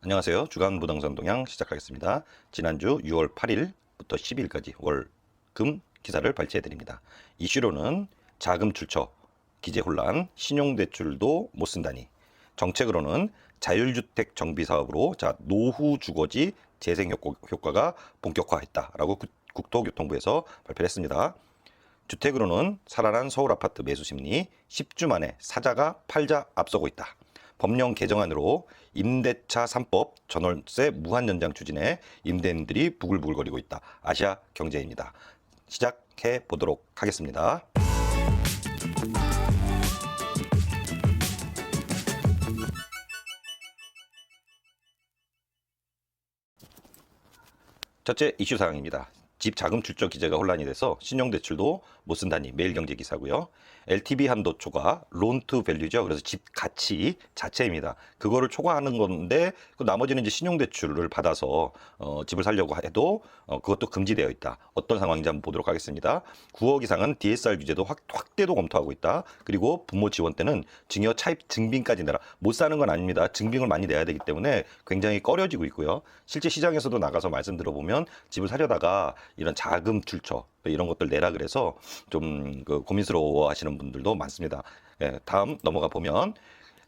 안녕하세요. 주간 부동산 동향 시작하겠습니다. 지난주 6월 8일부터 10일까지 월, 금 기사를 발췌해 드립니다. 이슈로는 자금 출처, 기재 혼란, 신용대출도 못 쓴다니, 정책으로는 자율주택 정비 사업으로 노후 주거지 재생 효과가 본격화했다라고 국토교통부에서 발표를 했습니다. 주택으로는 살아난 서울 아파트 매수 심리 10주 만에 사자가 팔자 앞서고 있다. 법령 개정안으로 임대차 3법 전월세 무한 연장 추진에 임대인들이 부글부글거리고 있다. 아시아 경제입니다. 시작해 보도록 하겠습니다. 첫째 이슈 사항입니다. 집 자금 출처 기재가 혼란이 돼서 신용대출도 못 쓴다니 매일경제 기사고요. LTV 한도 초과, 론투 밸류죠. 그래서 집 가치 자체입니다. 그거를 초과하는 건데 그 나머지는 이제 신용대출을 받아서 집을 살려고 해도 그것도 금지되어 있다. 어떤 상황인지 한번 보도록 하겠습니다. 9억 이상은 DSR 규제도 확대도 검토하고 있다. 그리고 부모 지원 때는 증여 차입 증빙까지 내라. 못 사는 건 아닙니다. 증빙을 많이 내야 되기 때문에 굉장히 꺼려지고 있고요. 실제 시장에서도 나가서 말씀 들어보면 집을 사려다가 이런 자금 출처 이런 것들 내라 그래서 좀 고민스러워 하시는 분들도 많습니다. 예, 다음 넘어가 보면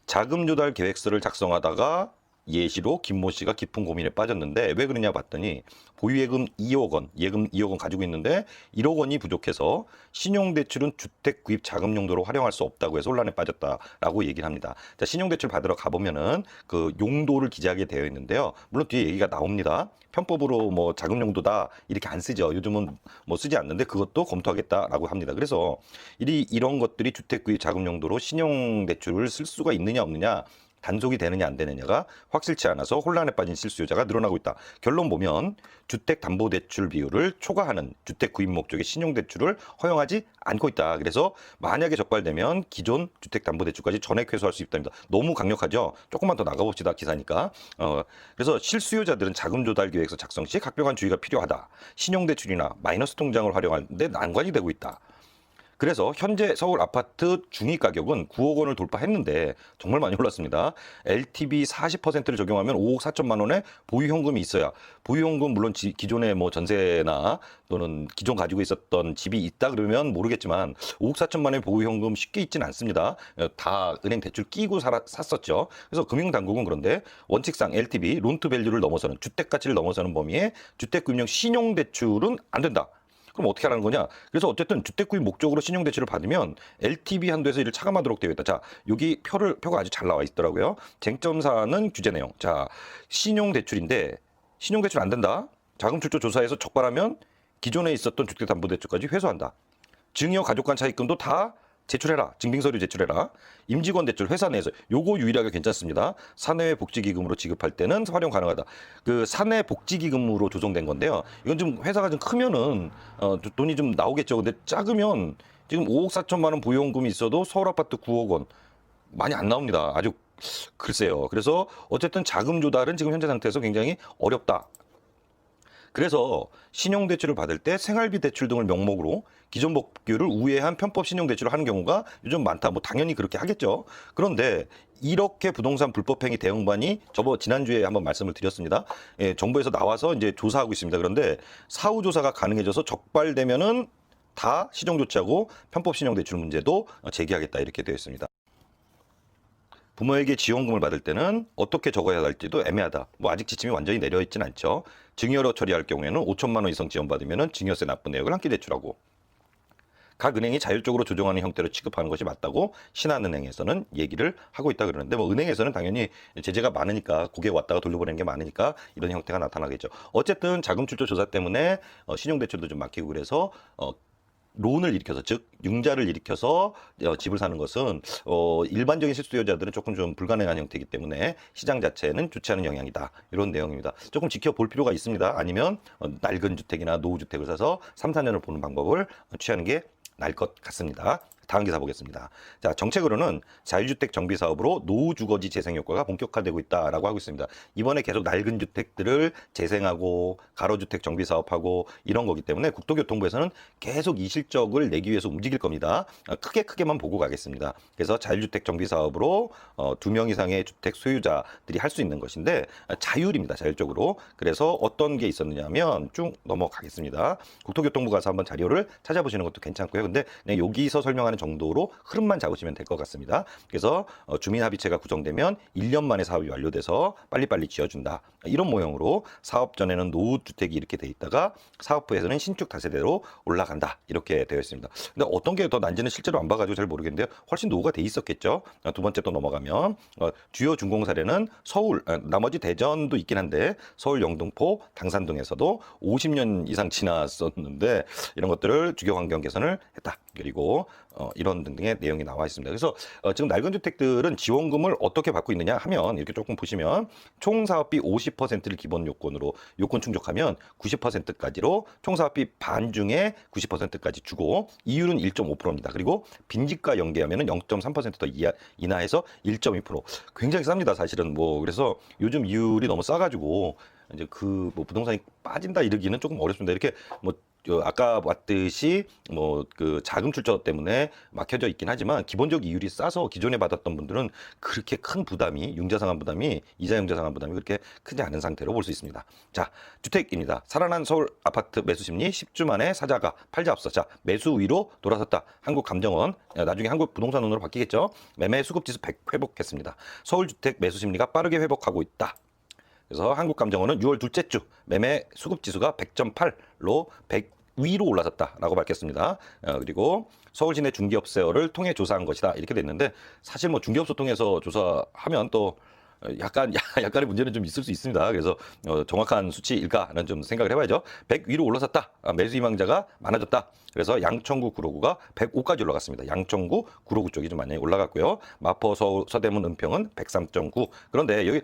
자금 조달 계획서를 작성하다가 예시로 김모 씨가 깊은 고민에 빠졌는데 왜 그러냐 봤더니 보유예금 2억 원, 예금 2억 원 가지고 있는데 1억 원이 부족해서 신용대출은 주택 구입 자금 용도로 활용할 수 없다고 해서 혼란에 빠졌다라고 얘기를 합니다. 자, 신용대출 받으러 가보면은 그 용도를 기재하게 되어 있는데요. 물론 뒤에 얘기가 나옵니다. 편법으로 뭐 자금 용도다 이렇게 안 쓰죠. 요즘은 뭐 쓰지 않는데 그것도 검토하겠다라고 합니다. 그래서 이런 것들이 주택 구입 자금 용도로 신용대출을 쓸 수가 있느냐 없느냐 단속이 되느냐 안 되느냐가 확실치 않아서 혼란에 빠진 실수요자가 늘어나고 있다. 결론 보면 주택담보대출 비율을 초과하는 주택 구입 목적의 신용대출을 허용하지 않고 있다. 그래서 만약에 적발되면 기존 주택담보대출까지 전액 회수할 수 있답니다. 너무 강력하죠. 조금만 더 나가봅시다. 기사니까. 그래서 실수요자들은 자금 조달 계획서 작성 시 각별한 주의가 필요하다. 신용대출이나 마이너스 통장을 활용하는데 난관이 되고 있다. 그래서 현재 서울 아파트 중위 가격은 9억 원을 돌파했는데 정말 많이 올랐습니다. LTV 40%를 적용하면 5억 4천만 원의 보유현금이 있어야 보유현금 물론 기존에 뭐 전세나 또는 기존 가지고 있었던 집이 있다 그러면 모르겠지만 5억 4천만 원의 보유현금 쉽게 있지는 않습니다. 다 은행 대출 끼고 샀었죠. 그래서 금융당국은 그런데 원칙상 LTV, 론투밸류를 넘어서는 주택 가치를 넘어서는 범위에 주택금융 신용대출은 안 된다. 그럼 어떻게 하라는 거냐? 그래서 어쨌든 주택 구입 목적으로 신용대출을 받으면 LTV 한도에서 이를 차감하도록 되어 있다. 자, 여기 표가 아주 잘 나와 있더라고요. 쟁점 사항은 규제 내용. 자, 신용대출인데 신용대출 안 된다. 자금 출처 조사에서 적발하면 기존에 있었던 주택담보대출까지 회수한다. 증여 가족 간 차입금도 다 제출해라. 증빙서류 제출해라. 임직원 대출 회사 내에서 요거 유일하게 괜찮습니다. 사내 복지기금으로 지급할 때는 활용 가능하다. 그 사내 복지기금으로 조정된 건데요. 이건 좀 회사가 좀 크면은 돈이 좀 나오겠죠. 근데 작으면 지금 5억 4천만 원 보유원금이 있어도 서울 아파트 9억 원 많이 안 나옵니다. 아주 글쎄요. 그래서 어쨌든 자금 조달은 지금 현재 상태에서 굉장히 어렵다. 그래서 신용대출을 받을 때 생활비 대출 등을 명목으로 기존 법규를 우회한 편법 신용대출을 하는 경우가 요즘 많다. 뭐 당연히 그렇게 하겠죠. 그런데 이렇게 부동산 불법행위 대응반이 지난주에 한번 말씀을 드렸습니다. 예, 정부에서 나와서 이제 조사하고 있습니다. 그런데 사후 조사가 가능해져서 적발되면은 다 시정 조치하고 편법 신용대출 문제도 제기하겠다 이렇게 되어 있습니다. 부모에게 지원금을 받을 때는 어떻게 적어야 할지도 애매하다. 뭐 아직 지침이 완전히 내려 있진 않죠. 증여로 처리할 경우에는 5천만 원 이상 지원받으면 증여세 납부 내역을 함께 제출하고 각 은행이 자율적으로 조정하는 형태로 취급하는 것이 맞다고 신한은행에서는 얘기를 하고 있다 그러는데 뭐 은행에서는 당연히 제재가 많으니까 고객 왔다가 돌려보내는 게 많으니까 이런 형태가 나타나겠죠. 어쨌든 자금 출처 조사 때문에 신용대출도 좀 막히고 그래서 론을 일으켜서 즉 융자를 일으켜서 집을 사는 것은 일반적인 실수요자들은 조금 좀 불가능한 형태이기 때문에 시장 자체는 좋지 않은 영향이다. 이런 내용입니다. 조금 지켜볼 필요가 있습니다. 아니면 낡은 주택이나 노후주택을 사서 3, 4년을 보는 방법을 취하는 게 나을 것 같습니다. 다음 기사 보겠습니다. 자, 정책으로는 자유주택 정비 사업으로 노후 주거지 재생 효과가 본격화되고 있다라고 하고 있습니다. 이번에 계속 낡은 주택들을 재생하고 가로주택 정비 사업하고 이런 거기 때문에 국토교통부에서는 계속 이 실적을 내기 위해서 움직일 겁니다. 크게만 보고 가겠습니다. 그래서 자유주택 정비 사업으로 2명 이상의 주택 소유자들이 할 수 있는 것인데 자율입니다. 자율적으로. 그래서 어떤 게 있었느냐 하면 쭉 넘어가겠습니다. 국토교통부 가서 한번 자료를 찾아보시는 것도 괜찮고요. 근데 그냥 여기서 설명하는 정도로 흐름만 잡으시면 될 것 같습니다. 그래서 주민합의체가 구성되면 1년 만에 사업이 완료돼서 빨리빨리 지어준다. 이런 모형으로 사업 전에는 노후주택이 이렇게 돼 있다가 사업 후에서는 신축 다세대로 올라간다. 이렇게 되어 있습니다. 근데 어떤 게 더 난지는 실제로 안 봐가지고 잘 모르겠는데요. 훨씬 노후가 돼 있었겠죠. 두 번째 또 넘어가면 주요 준공 사례는 서울, 나머지 대전도 있긴 한데 서울 영등포, 당산동에서도 50년 이상 지났었는데 이런 것들을 주거 환경 개선을 했다. 그리고 이런 등등의 내용이 나와 있습니다. 그래서 지금 낡은 주택들은 지원금을 어떻게 받고 있느냐 하면 이렇게 조금 보시면 총 사업비 50%를 기본 요건으로 요건 충족하면 90%까지로 총 사업비 반 중에 90%까지 주고 이율은 1.5%입니다. 그리고 빈집과 연계하면 0.3%더 인하해서 1.2%. 굉장히 쌉니다. 사실은 뭐 그래서 요즘 이율이 너무 싸가지고 이제 그 뭐 부동산이 빠진다 이러기는 조금 어렵습니다. 이렇게 뭐 아까 봤듯이 뭐 그 자금 출처 때문에 막혀져 있긴 하지만 기본적 이율이 싸서 기존에 받았던 분들은 그렇게 큰 부담이 융자상환 부담이 이자 융자상환 부담이 그렇게 크지 않은 상태로 볼 수 있습니다. 자, 주택입니다. 살아난 서울 아파트 매수 심리 10주 만에 사자가 팔자 앞서 자 매수 위로 돌아섰다. 한국감정원 나중에 한국부동산원으로 바뀌겠죠. 매매 수급지수 100 회복했습니다. 서울 주택 매수 심리가 빠르게 회복하고 있다. 그래서 한국감정원은 6월 둘째 주 매매 수급지수가 100.8로 100 위로 올라섰다라고 밝혔습니다. 그리고 서울 시내 중개업소를 통해 조사한 것이다 이렇게 됐는데 사실 뭐 중개업소 통해서 조사하면 또 약간의 문제는 좀 있을 수 있습니다. 그래서 정확한 수치일까는 좀 생각을 해봐야죠. 100 위로 올라섰다. 매수 희망자가 많아졌다. 그래서 양천구 구로구가 105까지 올라갔습니다. 양천구 구로구 쪽이 좀 많이 올라갔고요. 마포 서대문 은평은 103.9. 그런데 여기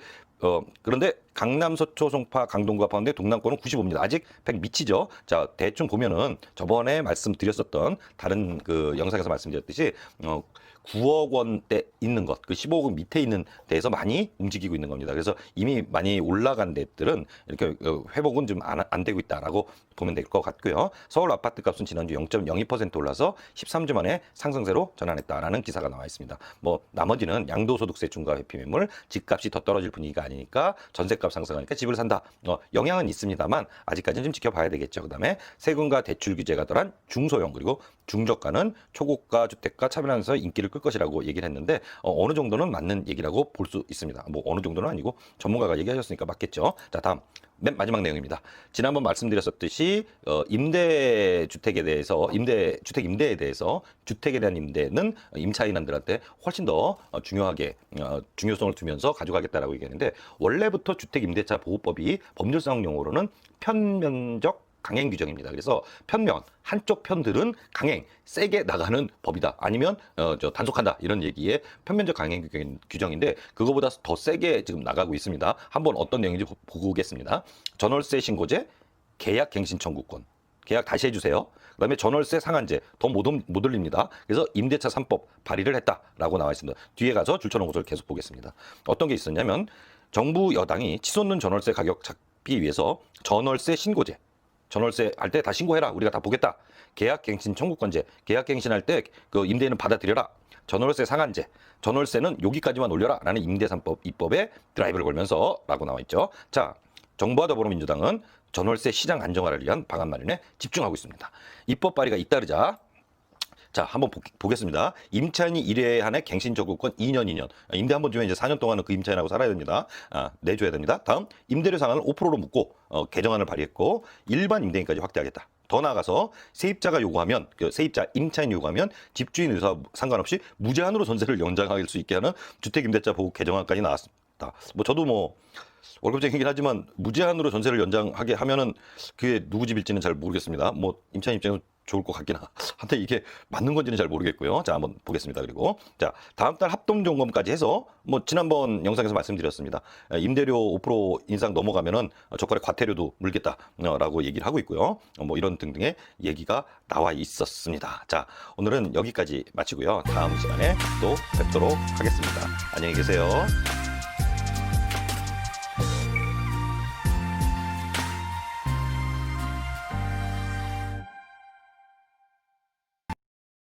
그런데 강남, 서초, 송파, 강동구가 포함돼 동남권은 95입니다. 아직 100 미치죠. 자, 대충 보면은 저번에 말씀드렸었던 다른 그 영상에서 말씀드렸듯이 9억 원대 있는 것, 그 15억 원 밑에 있는 데에서 많이 움직이고 있는 겁니다. 그래서 이미 많이 올라간 데들은 이렇게 회복은 좀 안 되고 있다라고 보면 될 것 같고요. 서울 아파트 값은 지난주 0.02% 올라서 13주 만에 상승세로 전환했다라는 기사가 나와 있습니다. 뭐 나머지는 양도소득세 중과 회피 매물, 집값이 더 떨어질 분위기가 아니니까 전세값 상승하니까 집을 산다. 영향은 있습니다만 아직까지는 좀 지켜봐야 되겠죠. 그다음에 세금과 대출 규제가 덜한 중소형 그리고 중저가는 초고가 주택과 차별하면서 인기를 끌 것이라고 얘기를 했는데 어느 정도는 맞는 얘기라고 볼 수 있습니다. 뭐 어느 정도는 아니고 전문가가 얘기하셨으니까 맞겠죠. 자, 다음 맨 마지막 내용입니다. 지난번 말씀드렸었듯이 임대주택에 대해서 주택 임대에 대해서 주택에 대한 임대는 임차인들한테 훨씬 더 중요성을 두면서 가져가겠다라고 얘기했는데 원래부터 주택임대차 보호법이 법률상 용어로는 편면적 강행 규정입니다. 그래서 한쪽 편들은 강행, 세게 나가는 법이다. 아니면 단속한다. 이런 얘기에 편면적 강행 규정인데 그거보다 더 세게 지금 나가고 있습니다. 한번 어떤 내용인지 보고 오겠습니다. 전월세 신고제, 계약 갱신 청구권. 계약 다시 해주세요. 그다음에 전월세 상한제 더 못 올립니다. 그래서 임대차 3법 발의를 했다라고 나와 있습니다. 뒤에 가서 줄쳐놓은 것을 계속 보겠습니다. 어떤 게 있었냐면 정부 여당이 치솟는 전월세 가격 잡기 위해서 전월세 신고제 전월세 할 때 다 신고해라. 우리가 다 보겠다. 계약갱신 청구권제. 계약갱신할 때 그 임대인은 받아들여라. 전월세 상한제. 전월세는 여기까지만 올려라. 라는 임대 3법 입법에 드라이브를 걸면서 라고 나와 있죠. 자, 정부와 더불어민주당은 전월세 시장 안정화를 위한 방안 마련에 집중하고 있습니다. 입법 발의가 잇따르자 자, 한번 보겠습니다. 임차인이 1회 한해 갱신 청구권 2년. 임대 한 번 주면 이제 4년 동안은 그 임차인하고 살아야 됩니다. 내줘야 됩니다. 다음, 임대료 상한을 5%로 묶고 개정안을 발의했고 일반 임대인까지 확대하겠다. 더 나아가서 세입자가 요구하면 세입자 임차인이 요구하면 집주인 의사와 상관없이 무제한으로 전세를 연장할 수 있게 하는 주택임대차 보호 개정안까지 나왔습니다. 뭐 저도 월급쟁이긴 하지만 무제한으로 전세를 연장하게 하면은 그게 누구 집일지는 잘 모르겠습니다. 뭐 임차인 입장에서 좋을 것 같긴 한데 이게 맞는 건지는 잘 모르겠고요. 자, 한번 보겠습니다. 그리고 자, 다음 달 합동점검까지 해서 뭐 지난번 영상에서 말씀드렸습니다. 임대료 5% 인상 넘어가면은 적발의 과태료도 물겠다라고 얘기를 하고 있고요. 뭐 이런 등등의 얘기가 나와 있었습니다. 자, 오늘은 여기까지 마치고요. 다음 시간에 또 뵙도록 하겠습니다. 안녕히 계세요.